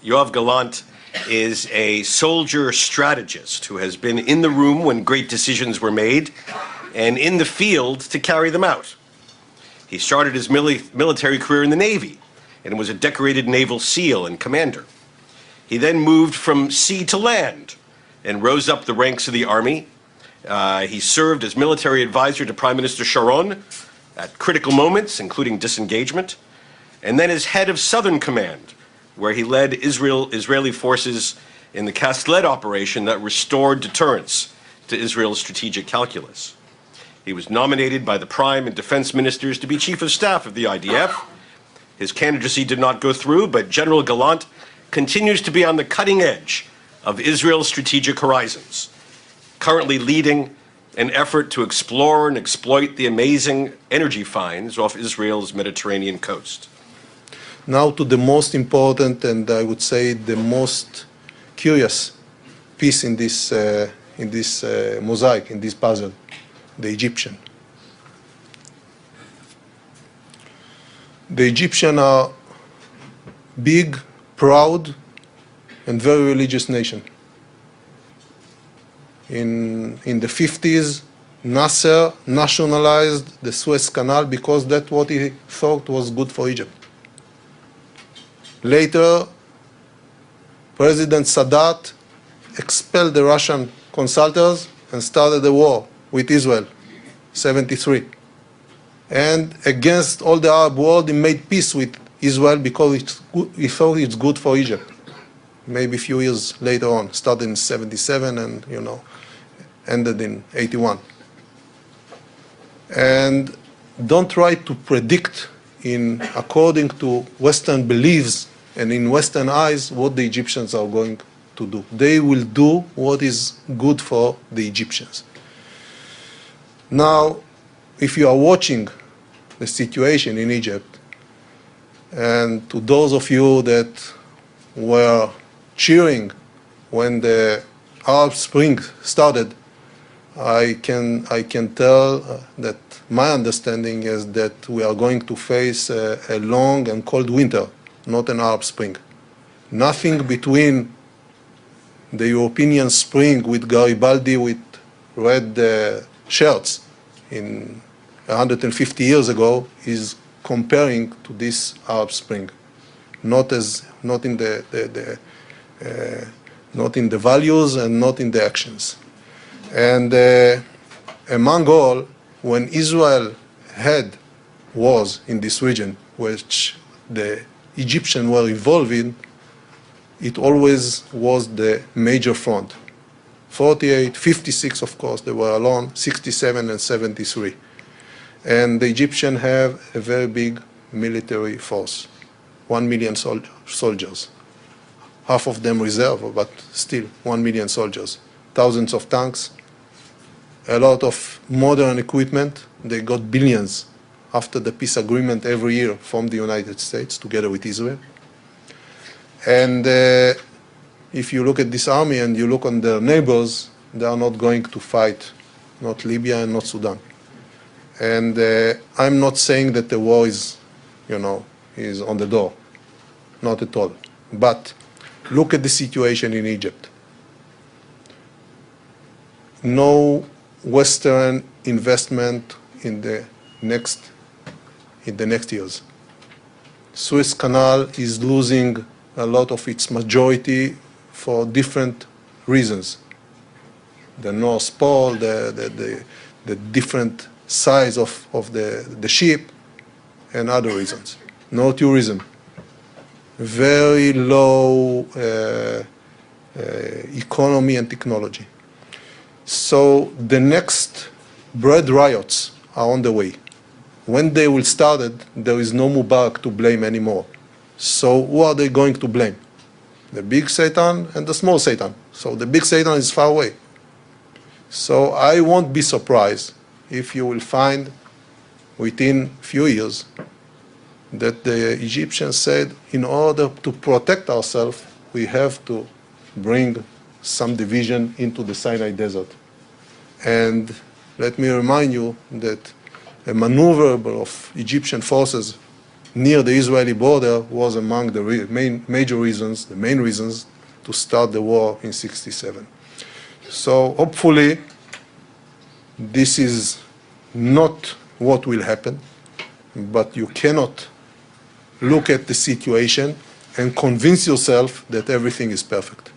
Yoav Gallant is a soldier strategist who has been in the room when great decisions were made and in the field to carry them out. He started his military career in the Navy and was a decorated naval SEAL and commander. He then moved from sea to land and rose up the ranks of the army. He served as military advisor to Prime Minister Sharon at critical moments, including disengagement, and then as head of Southern Command, where he led Israeli forces in the Cast-Led operation that restored deterrence to Israel's strategic calculus. He was nominated by the Prime and Defense Ministers to be Chief of Staff of the IDF. His candidacy did not go through, but General Gallant continues to be on the cutting edge of Israel's strategic horizons, currently leading an effort to explore and exploit the amazing energy finds off Israel's Mediterranean coast. Now to the most important and I would say the most curious piece in this mosaic, in this puzzle, the Egyptian. The Egyptians are big, proud, and very religious nation. In the 50s, Nasser nationalized the Suez Canal because that's what he thought was good for Egypt. Later, President Sadat expelled the Russian consultors and started a war with Israel, 73. And against all the Arab world, he made peace with Israel because he thought it's good for Egypt. Maybe a few years later on, started in 77 and, ended in 81. And don't try to predict according to Western beliefs and in Western eyes what the Egyptians are going to do. They will do what is good for the Egyptians. Now, if you are watching the situation in Egypt, and to those of you that were cheering when the Arab Spring started, I can tell that my understanding is that we are going to face a long and cold winter, not an Arab Spring. Nothing between the European Spring with Garibaldi with red shirts in 150 years ago is comparing to this Arab Spring. Not in the values and not in the actions. And among all, when Israel had wars in this region, which the Egyptians were involved in, it always was the major front. 48, 56, of course, they were alone, 67 and 73. And the Egyptians have a very big military force, 1 million soldiers. Half of them reserve, but still 1 million soldiers. Thousands of tanks, a lot of modern equipment. They got billions after the peace agreement every year from the United States together with Israel. And if you look at this army and you look on their neighbors, they are not going to fight, not Libya and not Sudan. And I'm not saying that the war is on the door, not at all. But look at the situation in Egypt. No Western investment in the next years. Suez Canal is losing a lot of its majority for different reasons. The North Pole, the different size of the ship, and other reasons. No tourism. Very low economy and technology. So the next bread riots are on the way. When they will start, there is no Mubarak to blame anymore. So who are they going to blame? The big Satan and the small Satan. So the big Satan is far away. So I won't be surprised if you will find within a few years that the Egyptians said, in order to protect ourselves, we have to bring some division into the Sinai Desert. And let me remind you that a maneuverable of Egyptian forces near the Israeli border was among the main reasons to start the war in 67. So hopefully this is not what will happen, but you cannot look at the situation and convince yourself that everything is perfect.